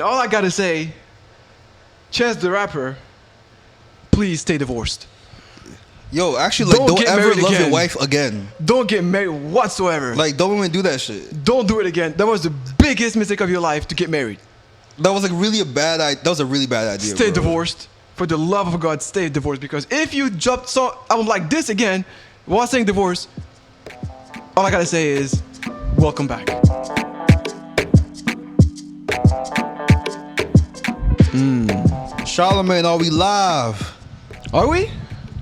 All I gotta say, Chance the Rapper, please stay divorced. Yo, actually, like, don't ever love your wife again. Don't get married whatsoever. Like, don't even do that shit. Don't do it again. That was the biggest mistake of your life, to get married. That was like really a bad idea. That was a really bad idea. Stay bro. divorced. For the love of God, stay divorced. Because if you jump so album like this again, while saying divorce, all I gotta say is, welcome back. Charlamagne, are we live? Are we?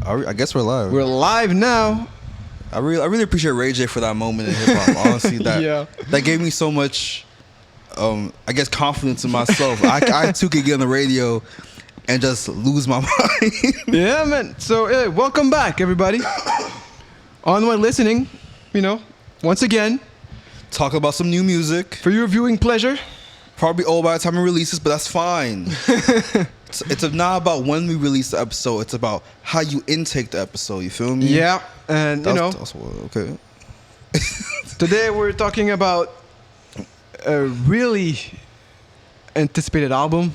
I guess we're live. We're live now. I really appreciate Ray J for that moment in hip hop. Honestly, that gave me so much, I guess, confidence in myself. I too could get on the radio and just lose my mind. Yeah, man. So, welcome back, everybody. UnwindListening, once again. Talk about some new music. For your viewing pleasure. Probably old by the time it releases, but that's fine. It's not about when we release the episode. It's about how you intake the episode. You feel me? Yeah, and that's okay. Today we're talking about a really anticipated album.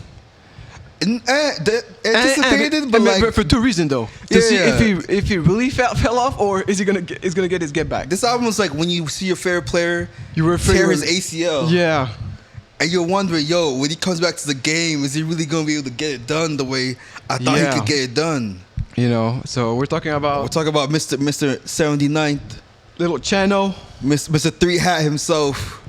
Anticipated, but for two reasons though. To see if he really fell off, or is he gonna get his get back. This album is like when you see your favorite player tear his ACL. Yeah. And you're wondering, yo, when he comes back to the game, is he really going to be able to get it done the way I thought he could get it done? So we're talking about Mr. 79th. Little Chano. Mr. Three Hat himself.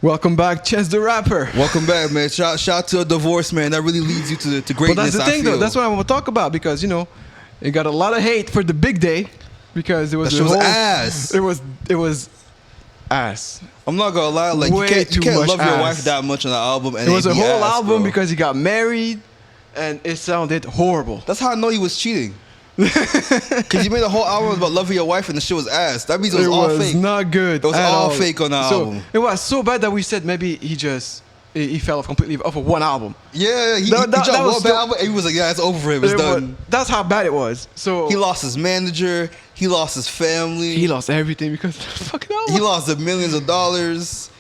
Welcome back, Chance the Rapper. Welcome back, man. Shout to a divorce, man. That really leads you to greatness, But that's the thing, though. That's what I want to talk about, because, it got a lot of hate for the big day, because it was ass. It was ass. I'm not gonna lie, like you can't love your wife that much on the album. And it was a whole album bro. Because he got married, and it sounded horrible. That's how I know he was cheating. Because you made a whole album about loving your wife, and the shit was ass. That means it was all fake. It was not good. It was all fake on the album. It was so bad that we said maybe he fell off completely off of one album. Yeah, he dropped one bad album, and he was like, yeah, it's over for him. It's done. That's how bad it was. So he lost his manager. He lost his family. He lost everything because of the fucking album. He lost the millions of dollars.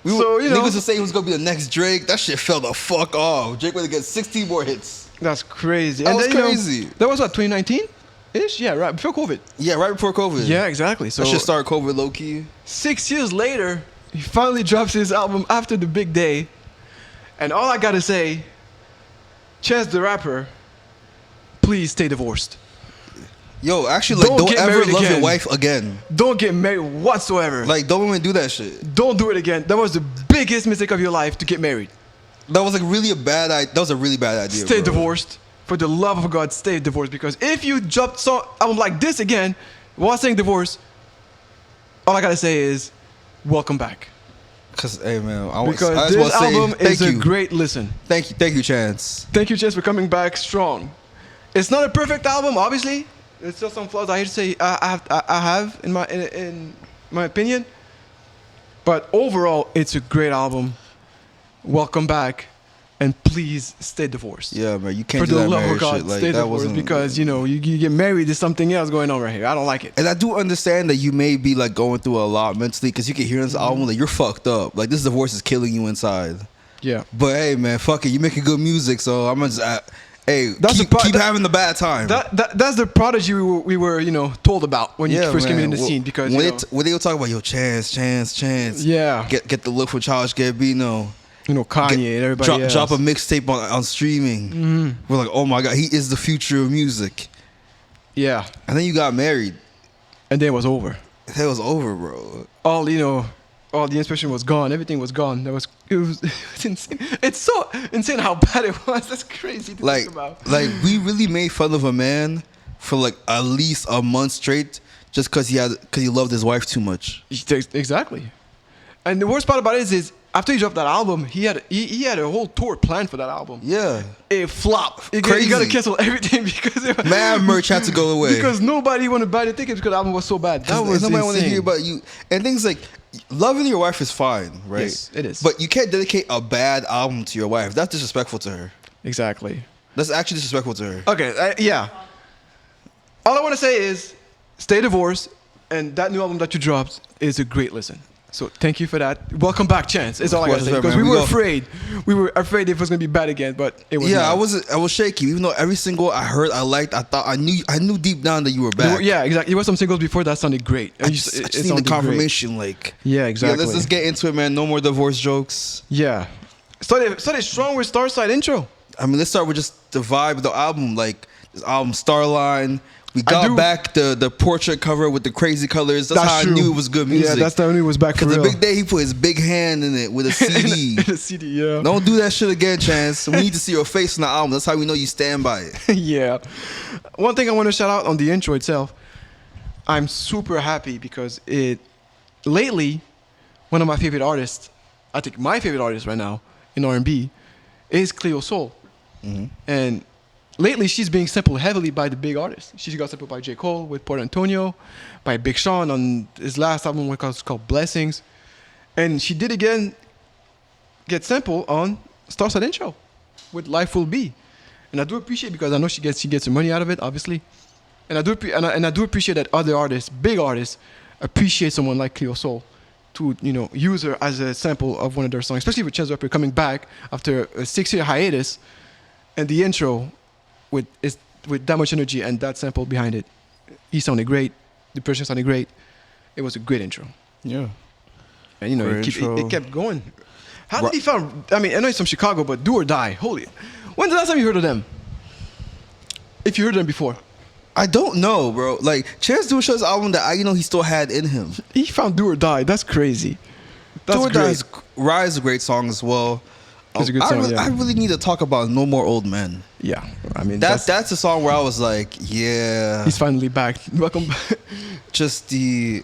Niggas would say he was gonna be the next Drake. That shit fell the fuck off. Drake would get 16 more hits. That's crazy. That was crazy. That was what, 2019-ish? Yeah, right before COVID. Yeah, right before COVID. Yeah, exactly. So that shit started COVID low key. 6 years later, he finally drops his album after the big day, and all I gotta say, Chance the Rapper, please stay divorced. Yo, actually, like, don't ever love your wife again. Don't get married whatsoever. Like, don't even do that shit. Don't do it again. That was the biggest mistake of your life, to get married. That was like really a bad idea. That was a really bad idea. Stay divorced. For the love of God, stay divorced. Because if you jump album like this again, while saying divorce, all I gotta say is, welcome back. Because, hey, man, because this album is a great listen. Thank you, Chance. Thank you, Chance, for coming back strong. It's not a perfect album, obviously. There's still some flaws I hate to say I have in my opinion. But overall, it's a great album. Welcome back. And please stay divorced. Yeah, man, you can't do that marriage shit. For the love of God, stay divorced, because, you get married, there's something else going on right here. I don't like it. And I do understand that you may be, like, going through a lot mentally, because you can hear in this album that you're fucked up. Like, this divorce is killing you inside. Yeah. But, hey, man, fuck it. You're making good music, so I'm going to just... keep having the bad time. That's the prodigy we were told about when you first came in the scene, because when they were talking about Chance, yeah, get the look for Childish Gambino, Kanye and everybody else. Drop a mixtape on streaming. Mm-hmm. We're like, oh my God, he is the future of music. Yeah, and then you got married, and then it was over. It was over, bro. All the inspiration was gone. Everything was gone. It was insane. It's so insane how bad it was. That's crazy to think about. Like, we really made fun of a man for like at least a month straight just because he loved his wife too much. Exactly. And the worst part about it is after he dropped that album, he had a whole tour planned for that album. Yeah. It flopped. Crazy. You got to cancel everything because mad merch had to go away. Because nobody wanted to buy the tickets because the album was so bad. That was nobody want to hear about you. And things like loving your wife is fine, right? Yes, it is. But you can't dedicate a bad album to your wife. That's disrespectful to her. Exactly. That's actually disrespectful to her. Okay, yeah. All I want to say is stay divorced, and that new album that you dropped is a great listen. So thank you for that. Welcome back, Chance. It's all I gotta say, because we were afraid. We were afraid it was gonna be bad again, but it was. Yeah, not. I was shaky. Even though every single I heard, I liked. I thought I knew deep down that you were back. Yeah, exactly. There were some singles before that sounded great. I just need the confirmation. Great. Like, yeah, exactly. Yeah, let's get into it, man. No more divorce jokes. Yeah, started strong with Starside intro. I mean, let's start with just the vibe of the album. Like this album, Starline. We got back the portrait cover with the crazy colors. That's how true. I knew it was good music. Yeah, that's how I knew it was back for real. Because the big day, he put his big hand in it with a CD. in a CD, yeah. Don't do that shit again, Chance. We need to see your face on the album. That's how we know you stand by it. Yeah. One thing I want to shout out on the intro itself, I'm super happy because lately, one of my favorite artists, I think my favorite artist right now in R&B, is Cleo Soul. Mm-hmm. And lately, she's being sampled heavily by the big artists. She got sampled by J. Cole with Port Antonio, by Big Sean on his last album, which was called Blessings. And she did again get sampled on Starside Intro with Life Will Be. And I do appreciate it because I know she gets some money out of it, obviously. And I do appreciate that other artists, big artists, appreciate someone like Cleo Soul to, use her as a sample of one of their songs, especially with Chance the Rapper coming back after a 6-year hiatus. And the intro with that much energy and that sample behind it, he sounded great. The production sounded great. It was a great intro. Yeah. And it kept going. How did he found? I mean, I know he's from Chicago, but Do or Die. Holy! When's the last time you heard of them? If you heard them before. I don't know, bro. Like Chance Do or Die's album that he still had in him. He found Do or Die. That's crazy. That's Do or Die's Rise is a great song as well. It's a good song, I really need to talk about No More Old Men. Yeah, I mean that's a song where I was like, yeah, he's finally back. Welcome back. Just he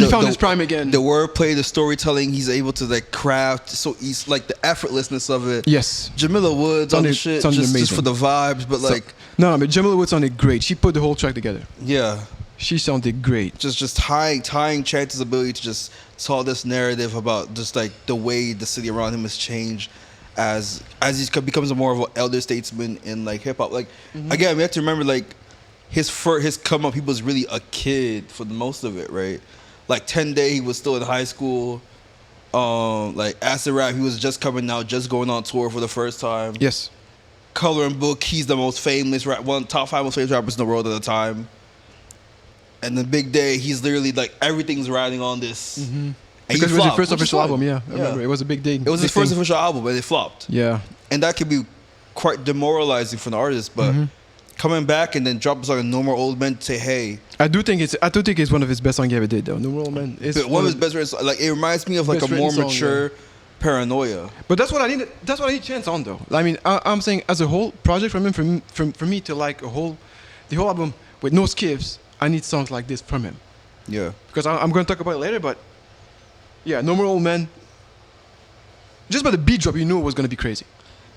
found his prime again. The wordplay, the storytelling, he's able to craft. So he's like the effortlessness of it. Yes, Jamila Woods on the shit, just for the vibes, but but Jamila Woods sounded great. She put the whole track together. Yeah, she sounded great. Just tying Chance's ability to just tell this narrative about just like the way the city around him has changed as he becomes more of an elder statesman in like hip hop. Like again, we have to remember his come up. He was really a kid for the most of it, right? Like 10 Day, he was still in high school. Like Acid Rap, he was just coming out, just going on tour for the first time. Yes. Color and Book, he's the most famous one top 5 most famous rappers in the world at the time. And the Big Day, he's literally like everything's riding on this. Mm-hmm. Because it was his first official album, yeah. I remember. It was a big thing. It was his first official album, but it flopped. Yeah. And that could be quite demoralizing for the artist, but coming back and then drop a song like No More Old Men to say, hey. I do think it's one of his best songs he ever did, though. No More Old Men. It's one of his best songs. Like it reminds me of like a more mature Paranoia. But that's what I need. That's what I need Chance on, though. I mean, I'm saying as a whole project from him, for me to like the whole album with no skips. I need songs like this from him. Yeah. Because I'm going to talk about it later, but yeah, No More Old Men. Just by the beat drop, you knew it was going to be crazy.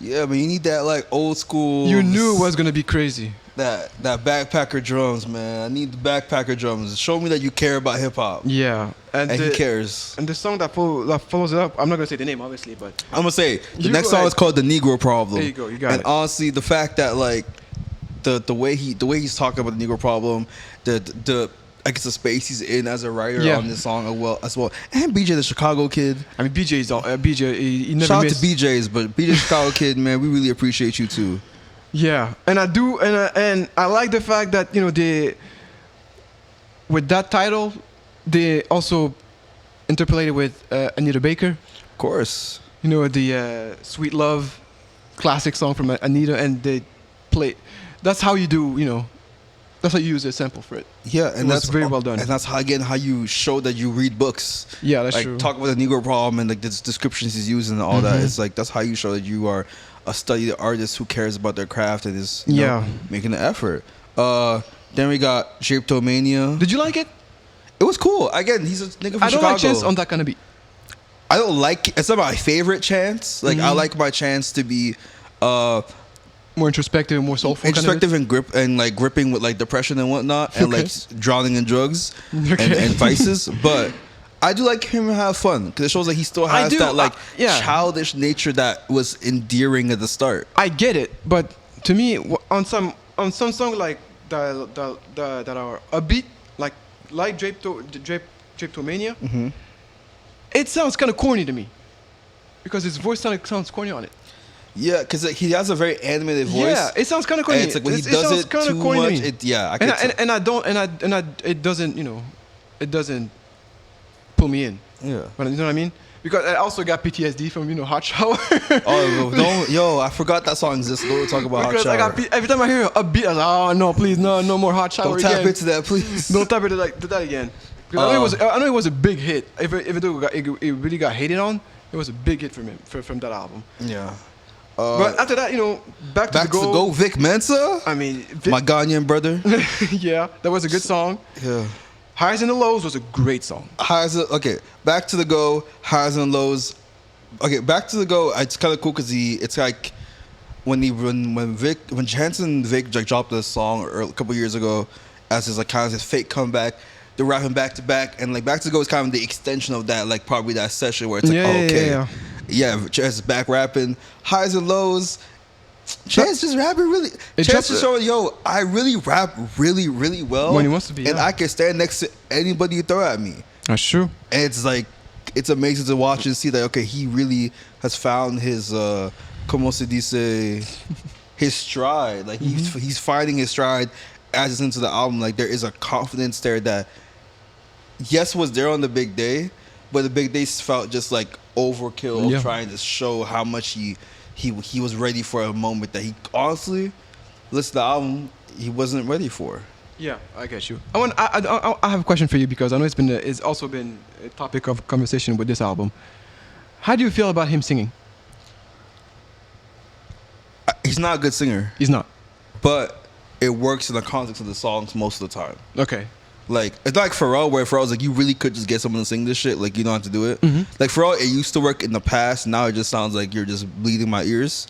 Yeah, but you need that like old school. You knew it was going to be crazy. That backpacker drums, man. I need the backpacker drums. Show me that you care about hip hop. Yeah, and he cares. And the song that follows it up, I'm not gonna say the name, obviously, but I'm gonna say the next song is called "The Negro Problem." There you go, you got it. And honestly, the fact that like the way he's talking about the Negro Problem, the I guess the space he's in as a writer on this song as well, and BJ the Chicago kid. I mean, BJ's BJ. He never shout missed. Out to BJ's, but BJ Chicago kid, man, we really appreciate you too. Yeah, and I do, and I like the fact that they, with that title, they also interpolated with Anita Baker. Of course. The Sweet Love, classic song from Anita, and they play. That's how you do, that's how you use a sample for it. Yeah, and that's very well done. And that's how you show that you read books. Yeah, that's like, true. Talk about the Negro Problem and like the descriptions he's using and all that. It's like that's how you show that you are a studied artist who cares about their craft and is making an effort. Then we got Drapetomania. Did you like it? It was cool. Again, he's a nigga from Chicago. I don't like Chance on that kind of beat. I don't like it's not my favorite Chance. Like I like my Chance to be more introspective, more soulful. Introspective and gripping with like depression and whatnot, and like drowning in drugs and vices. But I do like him have fun because it shows that he still has that like childish nature that was endearing at the start. I get it, but to me, on some songs like that are upbeat, like Drapetomania, it sounds kind of corny to me because his voice sounds corny on it. Yeah, because he has a very animated voice. Yeah, it sounds kind of corny. And it's like when he does it too much, it doesn't, it doesn't pull me in. Yeah. But you know what I mean? Because I also got PTSD from, Hot Shower. I forgot that song exists. Don't talk about because Hot Shower. Every time I hear a beat, I was like, oh no, please, no more Hot Shower again. Don't tap into that, please. Don't tap into that again. Because I know it was a big hit. Even though it really got hated on, it was a big hit from him, from that album. Yeah. But after that, back to the Go. Vic Mensa. I mean, my Ghanaian brother. Yeah, that was a good song. Yeah. Highs and the Lows was a great song. Back to the Go. Highs and Lows. Okay, Back to the Go. It's kind of cool because it's like when Jansen and Vic dropped this song a couple years ago as his kind of his fake comeback. They're rapping back to back, and Back to the Go is kind of the extension of that, probably that session where it's Chance is back rapping. Highs and Lows. Chance just rapping really. Chance is showing, I really rap really, really well. When he wants to be, and I can stand next to anybody you throw at me. That's true. And it's amazing to watch and see that, he really has found his, como se dice, his stride. He's finding his stride as it's into the album. There is a confidence there that, yes, was there on the big day, but the big day felt just overkill of trying to show how much he was ready for a moment that he honestly, listen to the album, he wasn't ready for. Yeah, I get you. I have a question for you because I know it's also been a topic of conversation with this album. How do you feel about him singing? He's not a good singer. He's not. But it works in the context of the songs most of the time. Okay. It's not like Pharrell, where Pharrell's you really could just get someone to sing this shit. You don't have to do it. Mm-hmm. Pharrell, it used to work in the past. Now it just sounds like you're just bleeding my ears.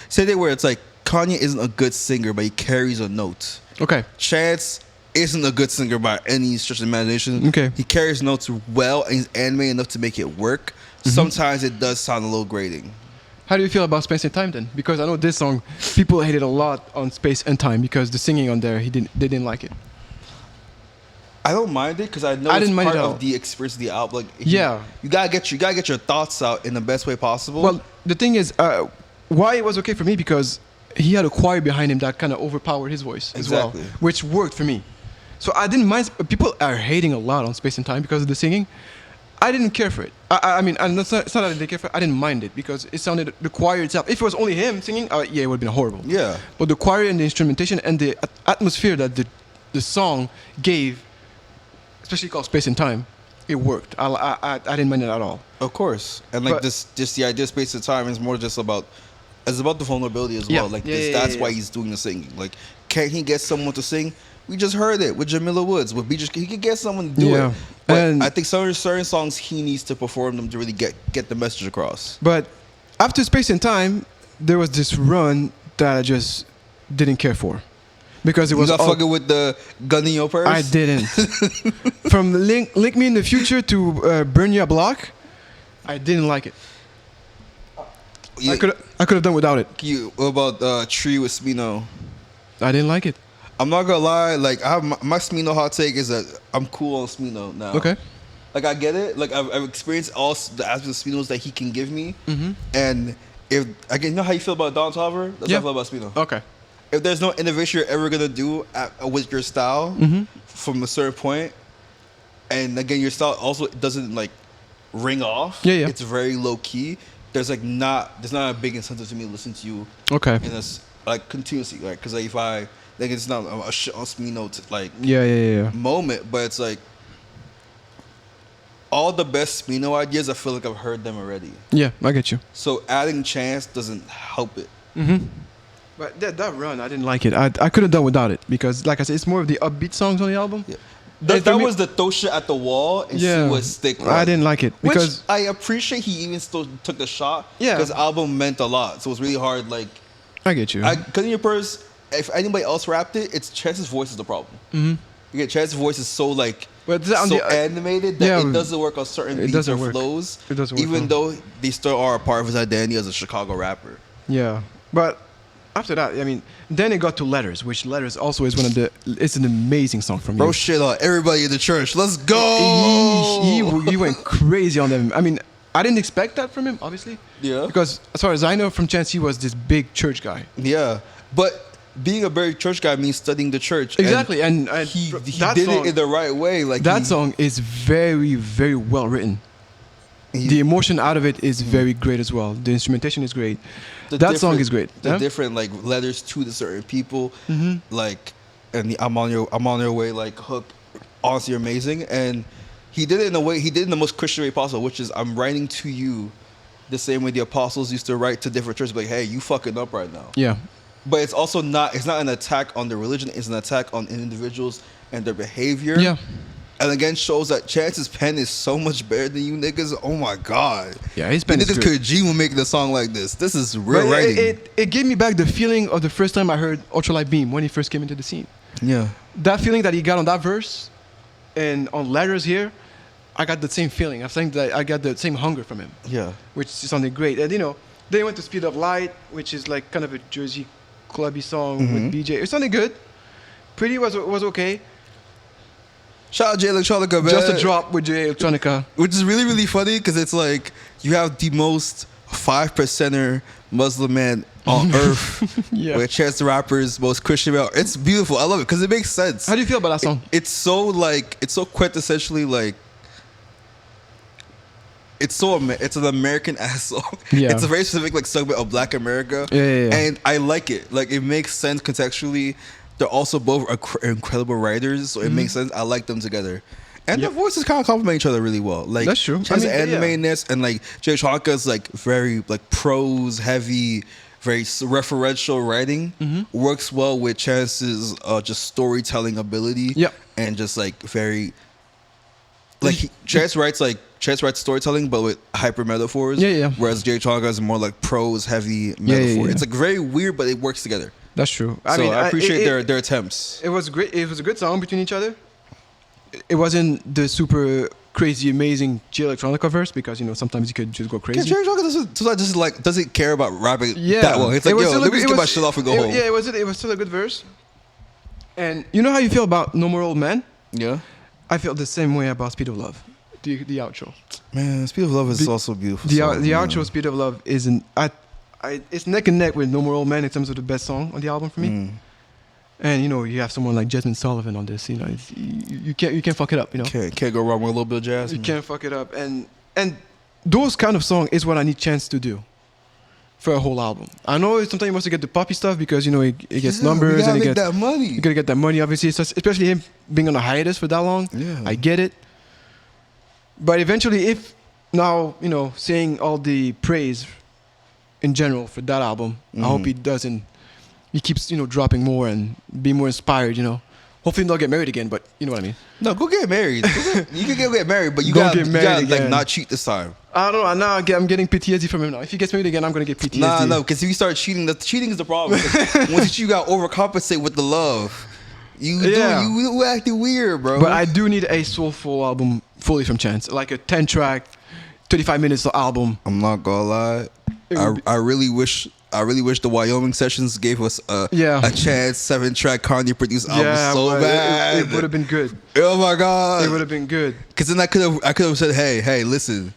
Same thing where it's Kanye isn't a good singer, but he carries a note. Okay. Chance isn't a good singer by any stretch of imagination. Okay. He carries notes well, and he's animated enough to make it work. Mm-hmm. Sometimes it does sound a little grating. How do you feel about Space and Time then? Because I know this song, people hated a lot on Space and Time because the singing on there, they didn't like it. I don't mind it because I know it's part of the experience of the album. You gotta get your thoughts out in the best way possible. Well, the thing is, why it was okay for me because he had a choir behind him that kind of overpowered his voice as well, which worked for me. So I didn't mind. People are hating a lot on Space and Time because of the singing. I didn't care for it. I mean, and it's not that I didn't care for it. I didn't mind it because it sounded, the choir itself. If it was only him singing, it would have been horrible. Yeah. But the choir and the instrumentation and the atmosphere that the song gave, especially called Space and Time, it worked. I didn't mind it at all. Of course. And just the idea of Space and Time is more just about, it's about the vulnerability as well. That's why he's doing the singing. Can't he get someone to sing? We just heard it with Jamila Woods. He could get someone to do it. But and I think certain songs he needs to perform them to really get the message across. But after Space and Time, there was this run that I just didn't care for. Because it was you not fucking with the gun in your purse? I didn't. From Link Me in the Future to Burn Your Block, I didn't like it. I could have done without it. What about Tree with Smino? I didn't like it. I'm not gonna lie, I have my Smino hot take is that I'm cool on Smino now. Okay. I get it. I've experienced all the aspects of Sminos that he can give me. Mm-hmm. And if you know how you feel about Don Tolliver? That's how I feel about Smino. Okay. If there's no innovation you're ever gonna do with your style from a certain point, and again your style also doesn't ring off. Yeah. It's very low key. There's not a big incentive to me to listen to you. Okay. In this continuously, because if I it's not a shit on Smino moment, but it's all the best Smino ideas. I feel like I've heard them already. Yeah, I get you. So adding Chance doesn't help it. Mm-hmm. But that run, I didn't like it. I could have done without it because, like I said, it's more of the upbeat songs on the album. Yeah. That was the throw shit at the wall and see what stick. I didn't like it because I appreciate he even still took the shot. Yeah, because the album meant a lot, so it was really hard. I get you. Cutting Your Purse. If anybody else rapped it, it's Chance's voice is the problem. Mm-hmm. Chance's voice is so animated that it doesn't work on certain beats or flows. It doesn't work. Even though they still are a part of his identity as a Chicago rapper. Yeah, but after that, I mean, then it got to Letters, which Letters also is one of the. It's an amazing song from Bro, you. shit on everybody in the church. Let's go. He went crazy on them. I mean, I didn't expect that from him, obviously. Yeah. Because as far as I know from Chance, he was this big church guy. Yeah, but being a very church guy means studying the church. Exactly, and he that did song, it in the right way. Like that song is very, very well written. The emotion out of it is very great as well. The instrumentation is great. That song is great. The different like letters to the certain people, like, and the I'm on your way like hook, honestly amazing. And he did it in a way. He did it in the most Christian way possible, which is I'm writing to you, the same way the apostles used to write to different churches, like, hey, you fucking up right now. Yeah. But it's also not. It's not an attack on the religion. It's an attack on individuals and their behavior. Yeah. And again, shows that Chance's pen is so much better than you niggas. Oh my god. Yeah, his pen is niggas good. could dream of making a song like this. This is real writing. It gave me back the feeling of the first time I heard Ultralight Beam when he first came into the scene. Yeah. That feeling that he got on that verse and on Letters here, I got the same feeling. I think that I got the same hunger from him. Yeah. Which sounded great. And then he went to Speed of Light, which is like kind of a Jersey clubby song with BJ. It sounded good. Pretty was okay. Shout out Jay Electronica, man. Just a drop with Jay Electronica. Which is really, really funny because it's like you have the most 5%er Muslim man on earth. Yeah. With Chance the Rapper's most Christian male. It's beautiful. I love it because it makes sense. How do you feel about that song? It's so quintessentially like, it's an American ass song. Yeah. It's a very specific like segment of Black America. Yeah. And I like it. Like it makes sense contextually. They're also both incredible writers, so it makes sense. I like them together. And their voices kind of complement each other really well. Like that's true. Chance's anime-ness and like Jay Electronica's like very like prose heavy, very referential writing works well with Chance's just storytelling ability. Yeah. And just like very like Chance writes storytelling but with hyper metaphors. Yeah. Whereas Jay Electronica is more like prose heavy metaphor. Yeah. It's like very weird, but it works together. That's true. I appreciate their attempts. It was great. It was a good song between each other. It wasn't the super crazy, amazing Jay Electronica verse because sometimes you could just go crazy. Jay Electronica doesn't care about rapping that well. It's like, let me just get my shit off and go home. Yeah, it was still a good verse. And you know how you feel about No More Old Man? Yeah. I feel the same way about Speed of Love, the outro. Man, Speed of Love is also beautiful. The outro Speed of Love isn't. It's neck and neck with No More Old Man in terms of the best song on the album for me. And you have someone like Jasmine Sullivan on this. You can't fuck it up. Can't go wrong with a little bit of jazz. You can't fuck it up. And those kind of song is what I need Chance to do for a whole album. I know sometimes you must get the poppy stuff because it gets numbers and it gets that money. You gotta get that money, obviously. Especially him being on a hiatus for that long. Yeah. I get it. But eventually, if now saying all the praise in general for that album, I hope he keeps dropping more and be more inspired. Hopefully they'll get married again, but you know what I mean. No, go get married. You can get married, but you gotta like not cheat this time. I don't know. Now I'm getting PTSD from him now. If he gets married again, I'm gonna get PTSD. No, because if you start cheating, the cheating is the problem. Once you got overcompensate with the love, you acting weird, bro. But I do need a soulful album fully from Chance, like a 10-track, 35 minutes album. I'm not gonna lie. I really wish the Wyoming sessions gave us a Chance 7-track Kanye produced album so bad. It would have been good. Oh my god, it would have been good. Because then I could have said, hey, listen.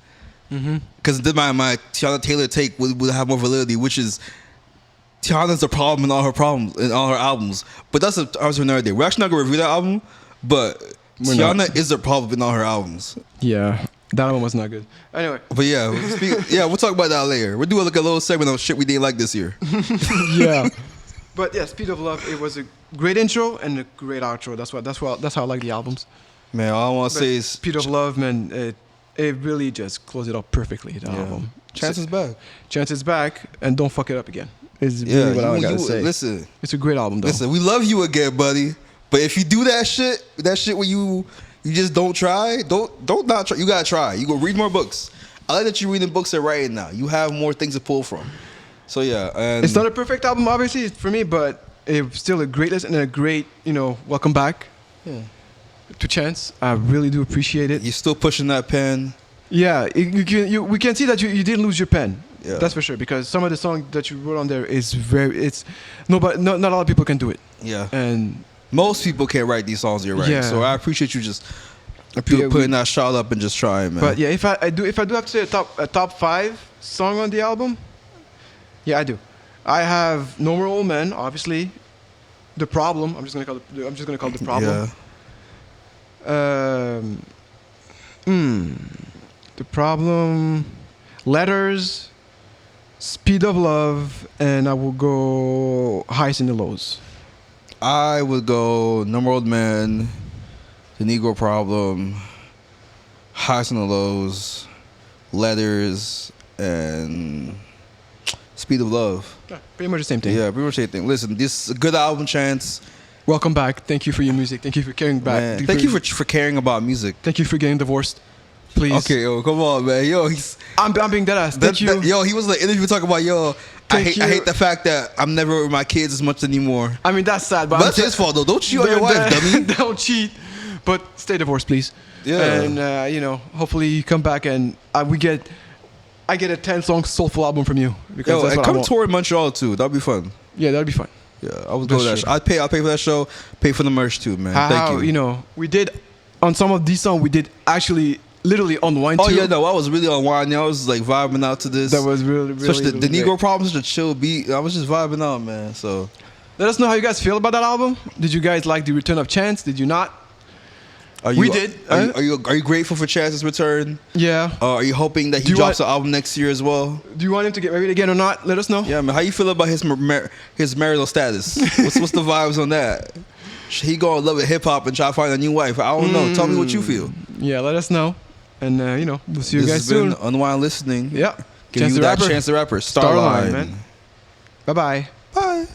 Because then my Tiana Taylor take would have more validity, which is Tiana's the problem in all her albums. But that's another day. We're actually not gonna review that album, but Tiana is the problem in all her albums. Yeah. That album was not good. Anyway. But we'll talk about that later. We'll do like a little segment of shit we didn't like this year. Yeah. But yeah, Speed of Love, it was a great intro and a great outro. That's how I like the albums. Man, all I want to say is Speed of Love, man, it really just closed it up perfectly, the album. Chance is back. Chance is back, and don't fuck it up again. Is really what I gotta say. Listen. It's a great album though. Listen, we love you again, buddy. But if you do that shit where you just don't try. Don't not try. You gotta try. You go read more books. I like that you're reading books and writing now. You have more things to pull from. So yeah, and it's not a perfect album, obviously, for me, but it's still a great listen and a great, welcome back to Chance. I really do appreciate it. You're still pushing that pen. Yeah, we can see that you didn't lose your pen. Yeah. That's for sure. Because some of the songs that you wrote on there is not a lot of people can do it. Yeah. And most people can't write these songs you're writing. Yeah. So I appreciate you just putting that shot up and just trying, man. But yeah, if I do have to say a top 5 song on the album, yeah, I do. I have No More Old Men, obviously. The Problem. I'm just gonna call it The Problem. Yeah. The Problem, Letters, Speed of Love, and I will go Highs and the Lows. I would go No More Old Men, The Negro Problem, Highs and the Lows, Letters, and Speed of Love. Yeah, pretty much the same thing. Yeah, pretty much the same thing. Listen, this is a good album, Chance. Welcome back. Thank you for your music. Thank you for caring back. Man, thank you for caring about music. Thank you for getting divorced. Please. Okay, yo, come on, man. Yo, I'm being dead ass. Thank you. Yo, he was in the interview talking about, I hate the fact that I'm never with my kids as much anymore. I mean, that's sad. But that's his fault, though. Don't cheat on your wife, dummy. Don't cheat. But stay divorced, please. Yeah. And, hopefully you come back and I get a 10-song soulful album from you. Because that's and what come I want. tour in Montreal, too. That'd be fun. Yeah, that'd be fun. Yeah, I would go to that show. I'll pay for that show, pay for the merch, too, man. Thank you. We did, on some of these songs, we did actually literally unwind too. Oh, yeah, no, I was really unwinding. I was, like, vibing out to this. That was really, really, especially really the Negro great. Problem is such a chill beat. I was just vibing out, man, so. Let us know how you guys feel about that album. Did you guys like the return of Chance? Did you not? We did. Are you grateful for Chance's return? Yeah. Are you hoping that he drops an album next year as well? Do you want him to get married again or not? Let us know. Yeah, man. How you feel about his marital status? What's the vibes on that? Should he go and love it hip hop and try to find a new wife? I don't know. Tell me what you feel. Yeah, let us know. And we'll see you guys soon. This has been Unwind Listening. Yeah. Give you that Chance the Rapper. Starline, man. Bye-bye. Bye.